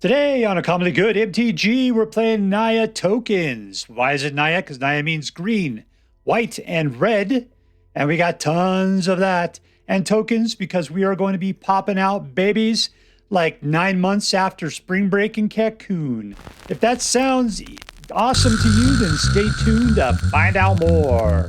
Today on A Commonly Good MTG, we're playing Naya tokens. Why is it Naya? Because Naya means green, white, and red. And we got tons of that. And tokens because we are going to be popping out babies like 9 months after spring break in Cancun. If that sounds awesome to you, then stay tuned to find out more.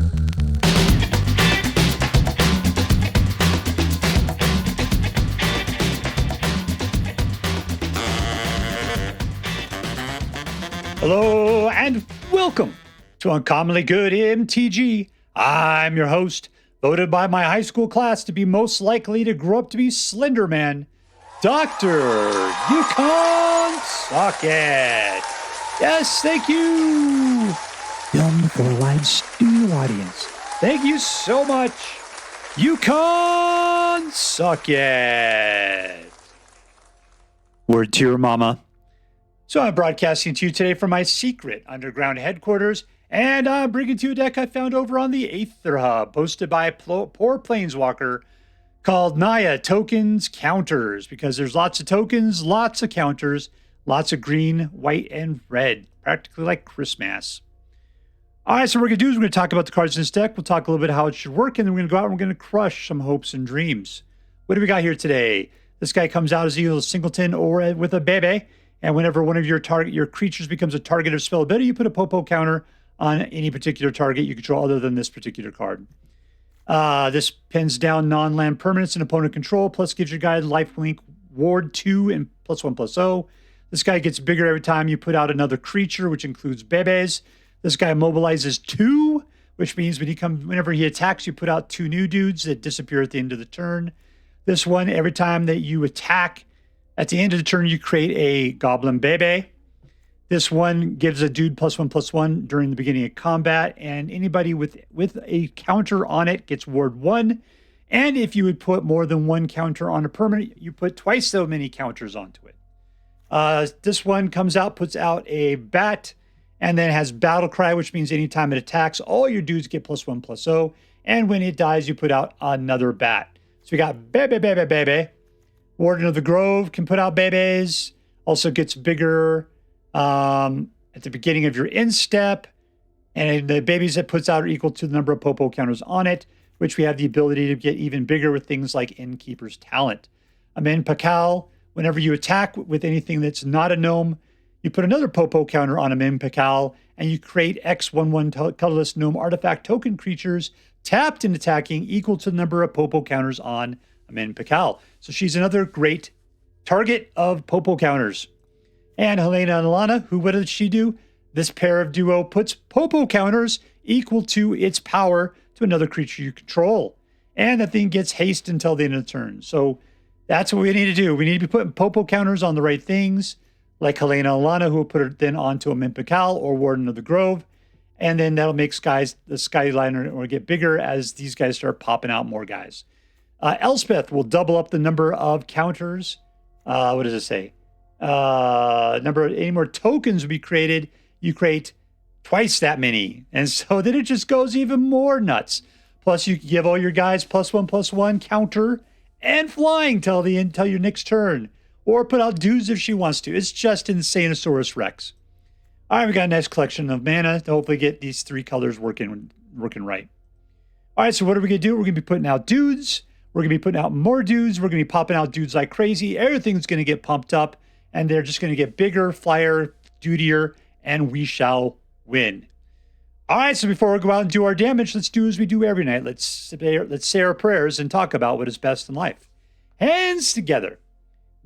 Hello and welcome to Uncommonly Good MTG. I'm your host, voted by my high school class to be most likely to grow up to be Slender Man, Dr. Yukon Socket. Yes, thank you. Filmed for a live studio audience. Thank you so much, Yukon Socket. Word to your mama. So I'm broadcasting to you today from my secret underground headquarters, and I'm bringing to you a deck I found over on the Aether Hub, posted by a poor planeswalker called Naya Tokens Counters, because there's lots of tokens, lots of counters, lots of green, white, and red, practically like Christmas. All right, so what we're going to do is we're going to talk about the cards in this deck. We'll talk a little bit how it should work, and then we're going to go out and we're going to crush some hopes and dreams. What do we got here today? This guy comes out as either a singleton or with a bebe. And whenever one of your creatures becomes a target of spell ability, you put a Popo counter on any particular target you control other than this particular card. This pins down non-land permanents and opponent control, plus gives your guy lifelink ward 2 and +1/+0. This guy gets bigger every time you put out another creature, which includes bebes. This guy mobilizes 2, which means whenever he attacks, you put out 2 new dudes that disappear at the end of the turn. This one, every time that you attack, at the end of the turn, you create a Goblin Bebe. This one gives a dude +1/+1 during the beginning of combat, and anybody with a counter on it gets ward 1. And if you would put more than one counter on a permanent, you put twice so many counters onto it. This one comes out, puts out a bat, and then has Battle Cry, which means anytime it attacks, all your dudes get +1/+0. And when it dies, you put out another bat. So we got Bebe, Bebe, Bebe. Warden of the Grove can put out bebes. Also gets bigger at the beginning of your end step. And the babies it puts out are equal to the number of Popo counters on it, which we have the ability to get even bigger with things like Innkeeper's Talent. Amin Pakal, whenever you attack with anything that's not a gnome, you put another Popo counter on Amin Pakal, and you create X11 colorless gnome artifact token creatures tapped and attacking equal to the number of Popo counters on Amin Pakal. So she's another great target of Popo counters. And Halana and Alena, what does she do? This pair of duo puts Popo counters equal to its power to another creature you control. And that thing gets haste until the end of the turn. So that's what we need to do. We need to be putting Popo counters on the right things, like Halana and Alena, who will put it then onto Amin Pakal or Warden of the Grove. And then that'll make the Skyliner or get bigger as these guys start popping out more guys. Elspeth will double up the number of counters. What does it say? Any more tokens will be created. You create twice that many. And so then it just goes even more nuts. Plus you give all your guys +1/+1 counter and flying till your next turn. Or put out dudes if she wants to. It's just Insanosaurus Rex. All right, we got a nice collection of mana to hopefully get these 3 colors working right. All right, so what are we going to do? We're going to be putting out dudes. We're going to be putting out more dudes. We're going to be popping out dudes like crazy. Everything's going to get pumped up, and they're just going to get bigger, flyer, dutier, and we shall win. All right, so before we go out and do our damage, let's do as we do every night. Let's say our prayers and talk about what is best in life. Hands together.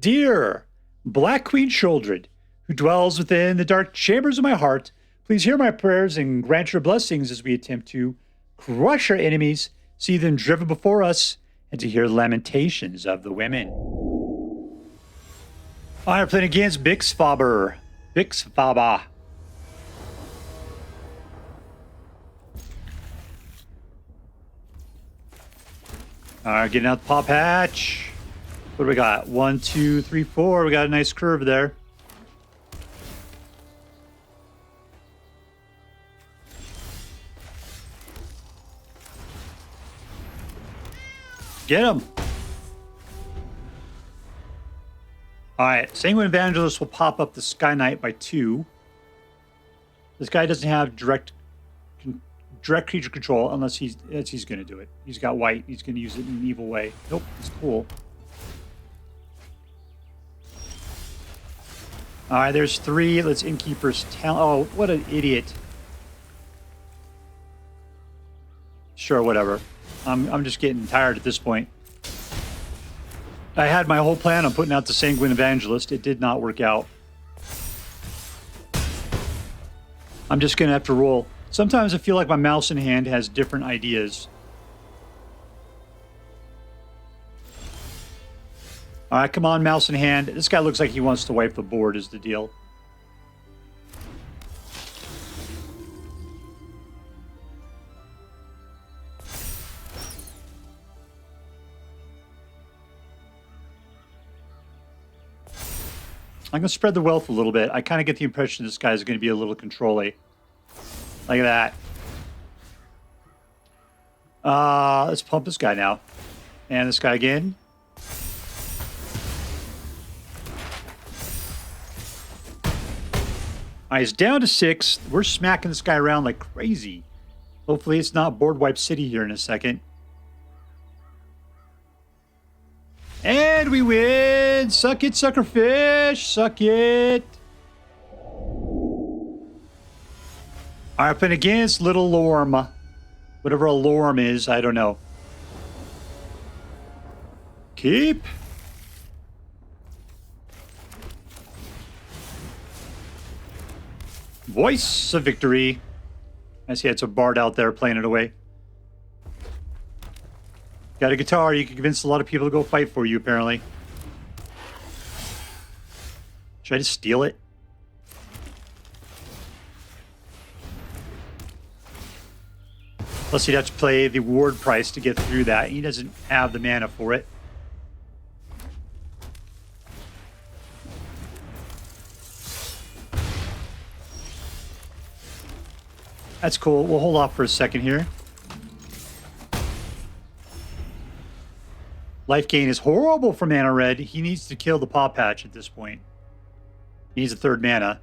Dear Black Queen Childred, who dwells within the dark chambers of my heart, please hear my prayers and grant your blessings as we attempt to crush our enemies, see them driven before us, and to hear lamentations of the women. I'm playing against Bixfaber. Bixfaber. All right, getting out the Pawpatch. What do we got? 1, 2, 3, 4. We got a nice curve there. Get him. All right, Sanguine Evangelist will pop up the Skyknight by 2. This guy doesn't have direct creature control unless he's going to do it. He's got white. He's going to use it in an evil way. Nope, it's cool. All right, there's 3. Let's Innkeeper's talent. Oh, what an idiot. Sure, whatever. I'm just getting tired at this point. I had my whole plan on putting out the Sanguine Evangelist. It did not work out. I'm just going to have to roll. Sometimes I feel like my mouse in hand has different ideas. All right, come on, mouse in hand. This guy looks like he wants to wipe the board is the deal. I'm going to spread the wealth a little bit. I kind of get the impression this guy is going to be a little control-y. Like that. Let's pump this guy now. And this guy again. All right, he's down to 6. We're smacking this guy around like crazy. Hopefully it's not board wipe city here in a second. And we win! Suck it, suckerfish! Suck it! All right, playing against littlelorm. Whatever a lorm is, I don't know. Keep. Voice of victory. I see it's a bard out there playing it away. Got a guitar, you can convince a lot of people to go fight for you, apparently. Should I just steal it? Plus, he'd have to play the ward price to get through that. He doesn't have the mana for it. That's cool. We'll hold off for a second here. Life gain is horrible for mana red. He needs to kill the Pawpatch at this point. He needs a 3rd mana.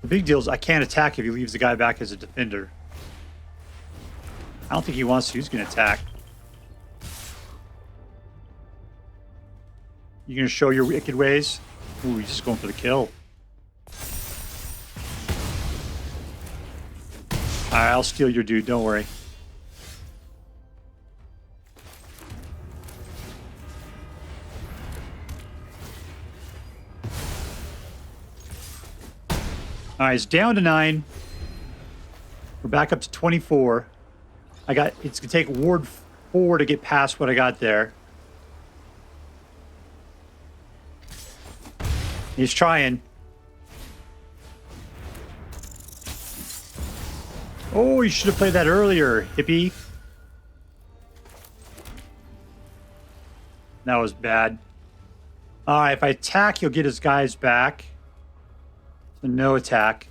The big deal is I can't attack if he leaves the guy back as a defender. I don't think he wants to. He's going to attack. You going to show your wicked ways? Ooh, he's just going for the kill. Alright, I'll steal your dude. Don't worry. Alright, it's down to 9. We're back up to 24. It's going to take Ward 4 to get past what I got there. He's trying. Oh, you should have played that earlier, hippie. That was bad. Alright, if I attack, he'll get his guys back. So no attack.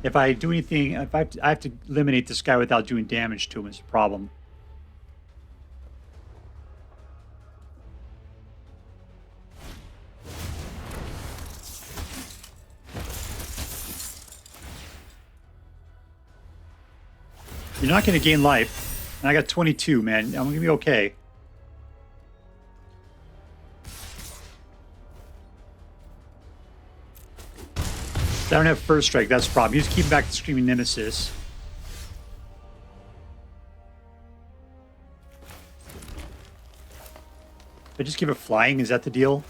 If I do anything, I have to eliminate this guy without doing damage to him is a problem. You're not going to gain life. And I got 22, man. I'm going to be okay. I don't have first strike. That's the problem. You just keep back the Screaming Nemesis. I just give it flying. Is that the deal?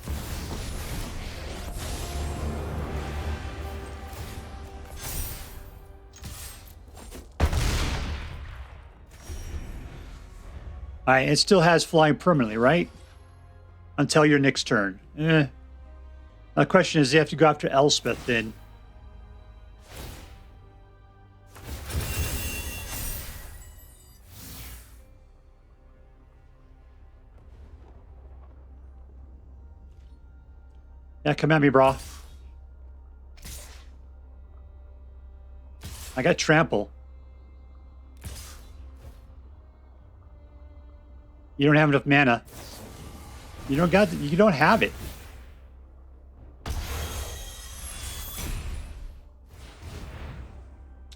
Alright, it still has flying permanently, right? Until your next turn. The question is, do you have to go after Elspeth then? Yeah, come at me, brah. I got trample. You don't have enough mana. You don't have it.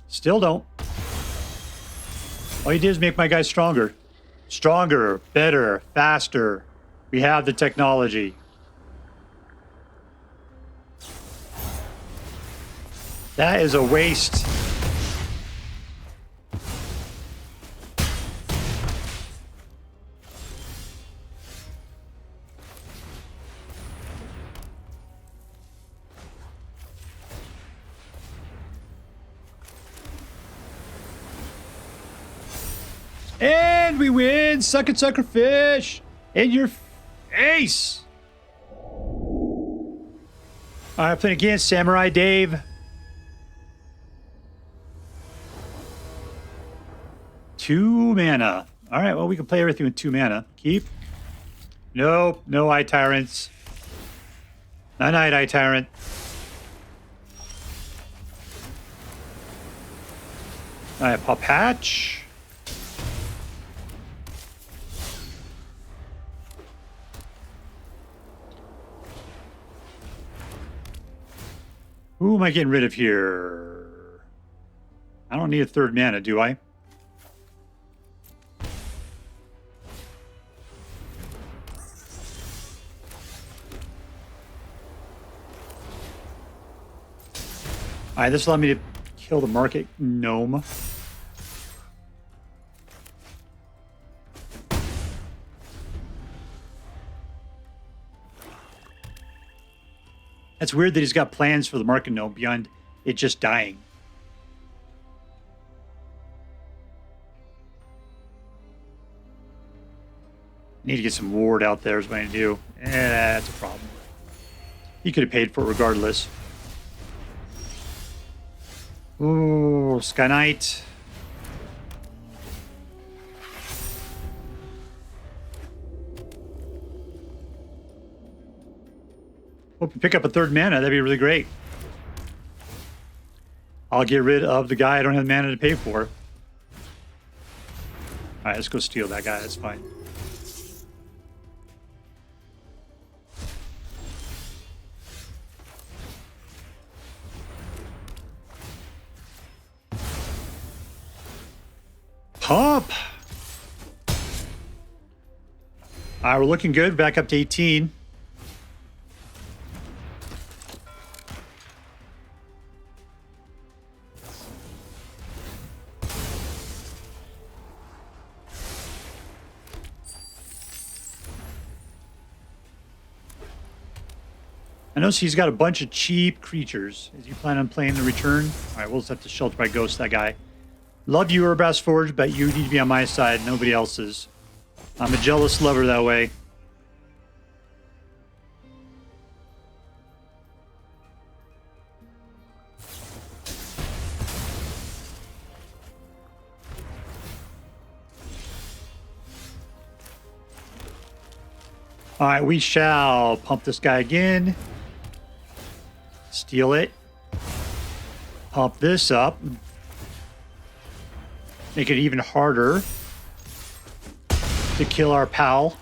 Still don't. All you did is make my guy stronger. Stronger, better, faster. We have the technology. That is a waste. And we win! Suck it, sucker fish! In your face! Alright, playing against SamuraiDave. 2 mana. Alright, well, we can play everything with 2 mana. Keep. Nope, no Eye Tyrants. Night, Eye Tyrant. Alright, Pawpatch. Who am I getting rid of here? I don't need a 3rd mana, do I? Alright, this allowed me to kill the market gnome. That's weird that he's got plans for the market gnome beyond it just dying. Need to get some ward out there is what I need to do. That's a problem. He could have paid for it regardless. Ooh, Skyknight. Hope you pick up a 3rd mana. That'd be really great. I'll get rid of the guy I don't have mana to pay for. Alright, let's go steal that guy. That's fine. Pump! Alright, we're looking good. Back up to 18. I notice he's got a bunch of cheap creatures. Is he planning on playing the return? All right, we'll just have to shelter by ghost that guy. Love you, Urbas Forge, but you need to be on my side, nobody else's. I'm a jealous lover that way. All right, we shall pump this guy again. Steal it. Pump this up. Make it even harder to kill our pal.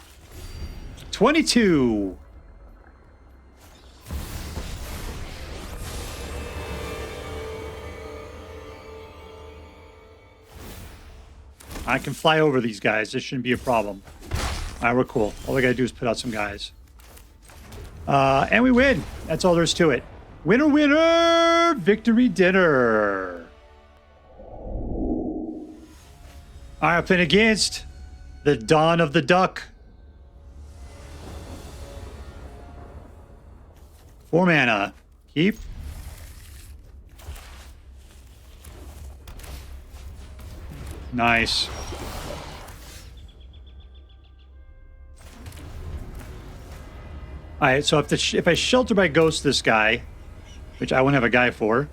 22. I can fly over these guys. This shouldn't be a problem. All right, we're cool. All we got to do is put out some guys. And we win. That's all there is to it. Winner, winner! Victory dinner. All right, playing against the Dawn of the Duck. 4 mana. Keep. Nice. All right, so if I shelter by ghost this guy, which I won't have a guy for.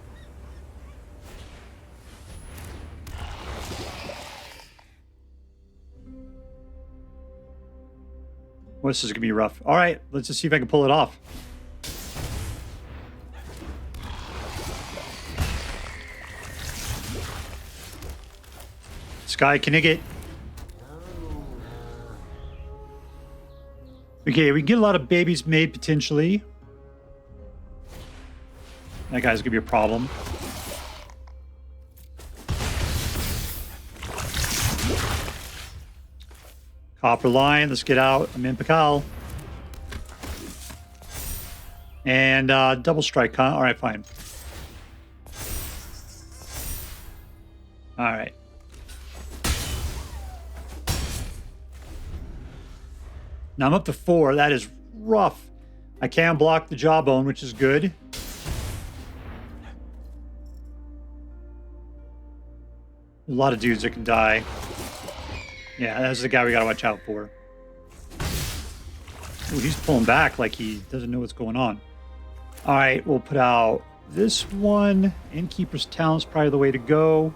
Well, this is going to be rough. All right, let's just see if I can pull it off. Skyknight. Okay, we can get a lot of babies made potentially. That guy's gonna be a problem. Copperline, let's get out. I'm in Pakal. And double strike, huh? All right, fine. All right. Now I'm up to 4. That is rough. I can block the jawbone, which is good. A lot of dudes that can die. Yeah, that's the guy we gotta watch out for. Ooh, he's pulling back like he doesn't know what's going on. All right, we'll put out this one. Innkeeper's Talent's probably the way to go.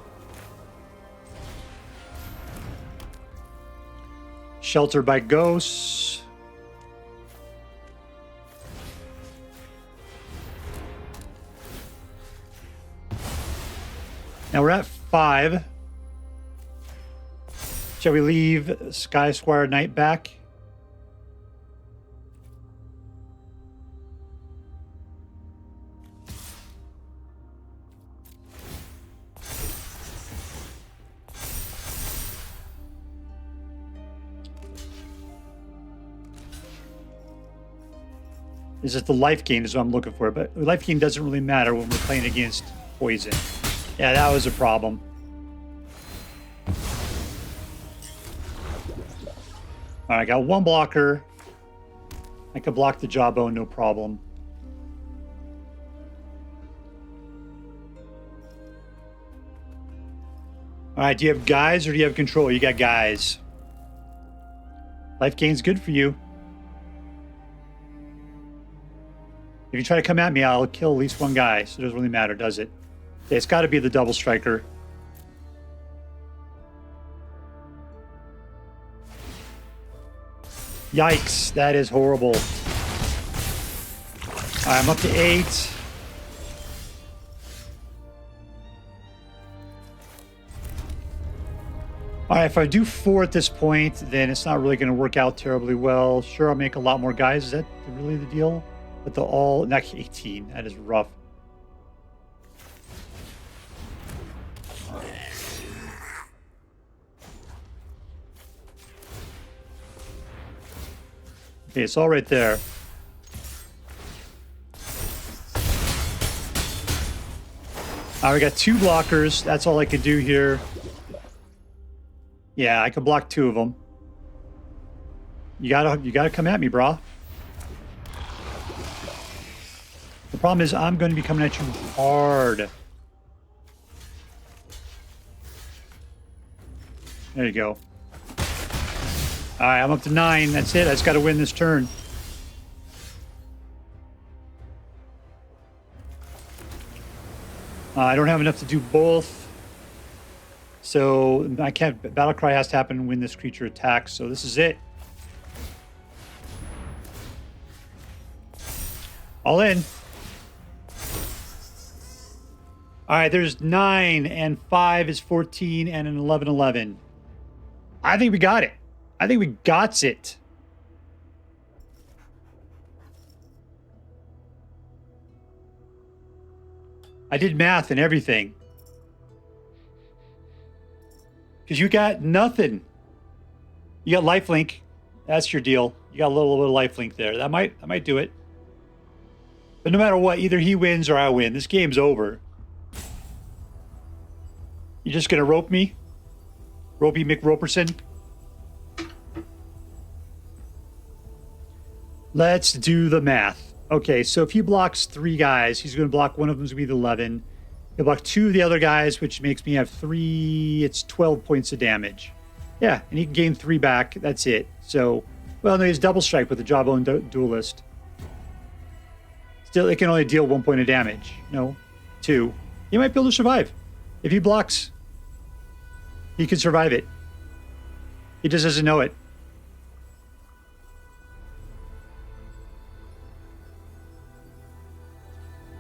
Sheltered by Ghosts. Now we're at 5. Shall we leave Skyknight Squire Knight back? Is it the life gain is what I'm looking for, but life gain doesn't really matter when we're playing against poison. Yeah, that was a problem. All right, I got 1 blocker. I could block the jawbone, no problem. All right, do you have guys or do you have control? You got guys. Life gain's good for you. If you try to come at me, I'll kill at least 1 guy, so it doesn't really matter, does it? Okay, it's got to be the double striker. Yikes, that is horrible. All right, I'm up to 8. All right, if I do 4 at this point, then it's not really going to work out terribly well. Sure, I'll make a lot more guys. Is that really the deal? But they'll all... Not 18. That is rough. Okay, it's all right there. All right, we got 2 blockers. That's all I could do here. Yeah, I could block 2 of them. You gotta come at me, brah. The problem is I'm going to be coming at you hard. There you go. All right, I'm up to 9. That's it. I just got to win this turn. I don't have enough to do both. So I can't... Battlecry has to happen when this creature attacks. So this is it. All in. All right, there's 9 and 5 is 14 and an 11. I think we got it. I think we got it. I did math and everything. Because you got nothing. You got lifelink. That's your deal. You got a little bit of lifelink there. That might do it. But no matter what, either he wins or I win. This game's over. You just gonna rope me? Ropey McRoperson? Let's do the math. Okay, so if he blocks 3 guys, he's gonna block one of them's gonna be the 11. He'll block 2 of the other guys, which makes me have 3, it's 12 points of damage. Yeah, and he can gain 3 back, that's it. So, well, no, he's double strike with the Jawbone Duelist. Still, it can only deal 1 point of damage. No, 2. He might be able to survive. If he blocks, he can survive it. He just doesn't know it.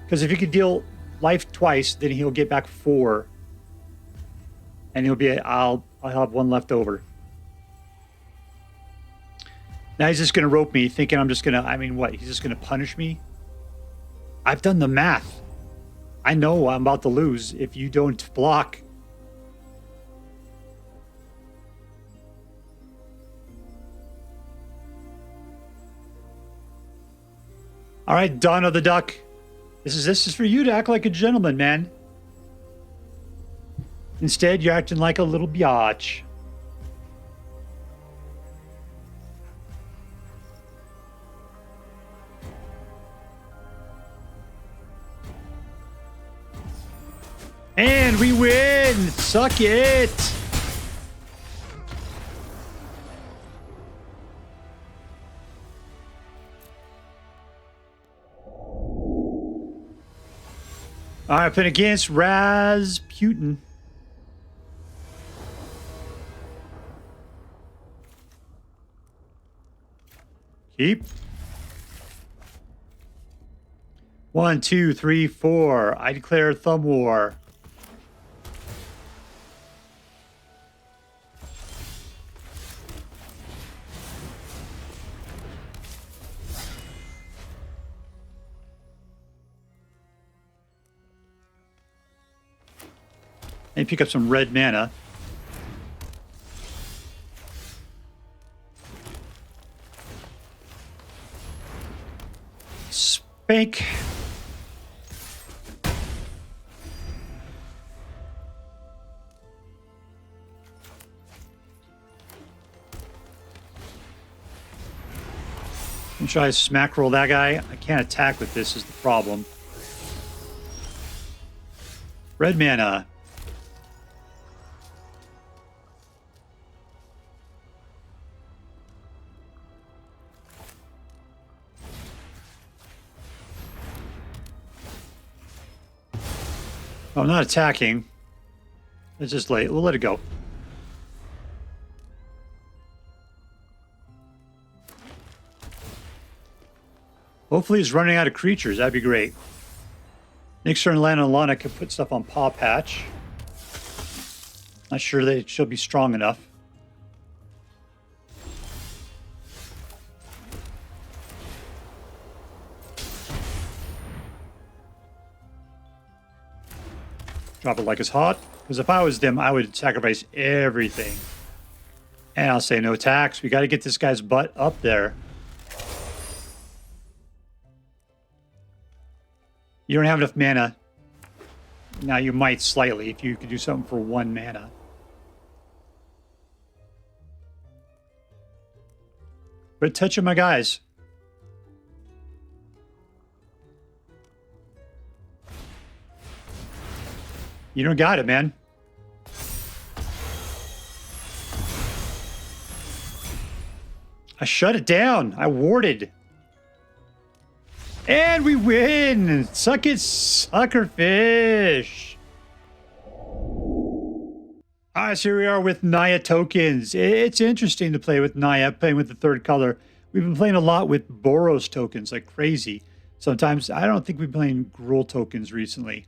Because if he could deal life twice, then he'll get back 4. And he'll be, I'll have 1 left over. Now he's just going to rope me, thinking I'm just going to, I mean, what? He's just going to punish me? I've done the math. I know I'm about to lose if you don't block. All right, Donna the Duck. This is for you to act like a gentleman, man. Instead, you're acting like a little biatch. And we win! Suck it! All right, playing against Razputin. Keep. 1, 2, 3, 4. I declare thumb war. And pick up some red mana. Spank. I'm try to smack roll that guy. I can't attack with this is the problem. Red mana. I'm not attacking. It's just late. We'll let it go. Hopefully he's running out of creatures. That'd be great. Next turn, Alena can put stuff on Pawpatch. Not sure that she'll be strong enough. Drop it like it's hot. Because if I was them, I would sacrifice everything. And I'll say no tax. We got to get this guy's butt up there. You don't have enough mana. Now you might slightly if you could do something for 1 mana. But touching my guys. You don't got it, man. I shut it down. I warded. And we win! Suck it, suckerfish! Alright, so here we are with Naya tokens. It's interesting to play with Naya, playing with the 3rd color. We've been playing a lot with Boros tokens, like crazy. Sometimes, I don't think we've been playing Gruul tokens recently.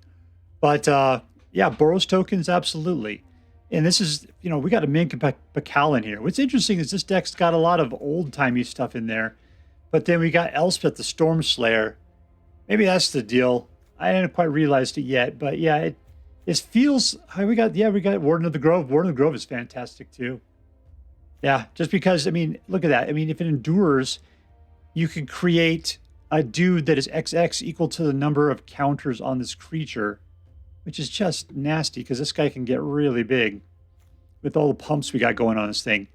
But, yeah, Boros tokens, absolutely. And this is, you know, we got a Mink and Pakal in here. What's interesting is this deck's got a lot of old-timey stuff in there. But then we got Elspeth, the Storm Slayer. Maybe that's the deal. I hadn't quite realized it yet. But yeah, it feels... we got Warden of the Grove. Warden of the Grove is fantastic too. Yeah, just because, I mean, look at that. I mean, if it endures, you can create a dude that is XX equal to the number of counters on this creature. Which is just nasty because this guy can get really big with all the pumps we got going on this thing.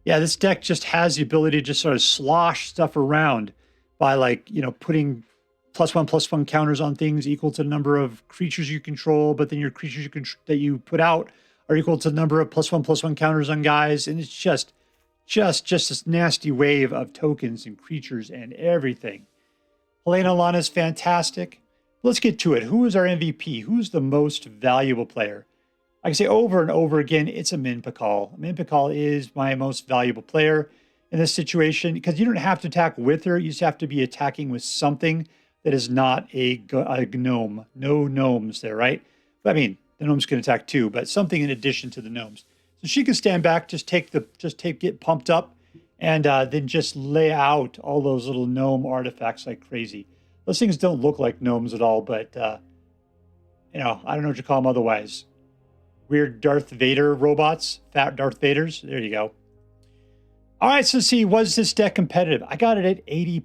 Yeah, this deck just has the ability to just sort of slosh stuff around by, like, you know, putting +1/+1 counters on things equal to the number of creatures you control, but then your creatures that you put out are equal to the number of +1/+1 counters on guys, and it's just this nasty wave of tokens and creatures and everything. Alena is fantastic. Let's get to it. Who is our MVP? Who's the most valuable player? I can say over and over again, it's Amin Pakal. Amin Pakal is my most valuable player in this situation because you don't have to attack with her. You just have to be attacking with something that is not a gnome. No gnomes there, right? But, I mean, the gnomes can attack too, but something in addition to the gnomes. So she can stand back, get pumped up, and then just lay out all those little gnome artifacts like crazy. Those things don't look like gnomes at all, but, you know, I don't know what you call them otherwise. Weird Darth Vader robots, fat Darth Vaders. There you go. All right, so let's see, was this deck competitive? I got it at 80%.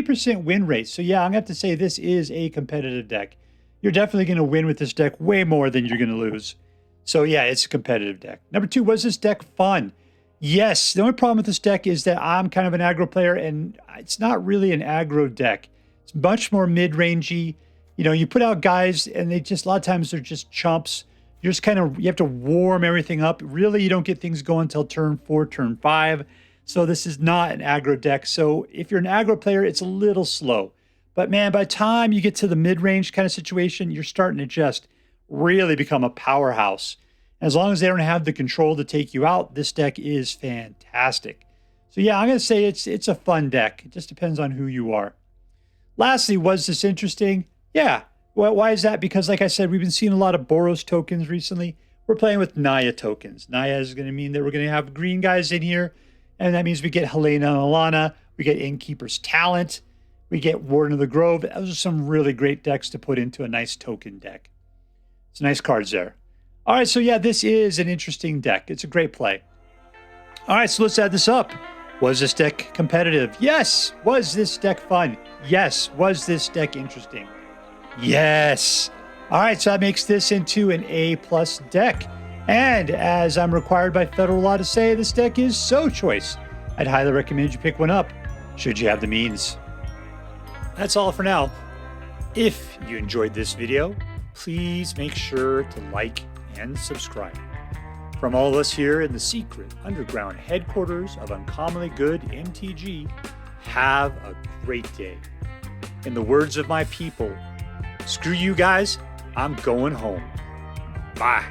80% win rate. So yeah, I'm going to have to say this is a competitive deck. You're definitely going to win with this deck way more than you're going to lose. So yeah, it's a competitive deck. Number 2, was this deck fun? Yes. The only problem with this deck is that I'm kind of an aggro player, and it's not really an aggro deck. It's much more mid-rangey. You know, you put out guys, and they just, a lot of times they're just chumps. You're just kind of, you have to warm everything up. Really, you don't get things going until turn 4, turn 5. So this is not an aggro deck. So if you're an aggro player, it's a little slow. But man, by the time you get to the mid-range kind of situation, you're starting to just really become a powerhouse. As long as they don't have the control to take you out, this deck is fantastic. So yeah, I'm going to say it's a fun deck. It just depends on who you are. Lastly, was this interesting? Yeah. Well, why is that? Because like I said, we've been seeing a lot of Boros tokens recently. We're playing with Naya tokens. Naya is going to mean that we're going to have green guys in here. And that means we get Halana and Alena. We get Innkeeper's Talent. We get Warden of the Grove. Those are some really great decks to put into a nice token deck. It's nice cards there. All right, so yeah, this is an interesting deck. It's a great play. All right, so let's add this up. Was this deck competitive? Yes. Was this deck fun? Yes. Was this deck interesting? Yes. All right, so that makes this into an A+ deck. And as I'm required by federal law to say, this deck is so choice. I'd highly recommend you pick one up, should you have the means. That's all for now. If you enjoyed this video, please make sure to like and subscribe. From all of us here in the secret underground headquarters of Uncommonly Good MTG, have a great day. In the words of my people, screw you guys, I'm going home. Bye.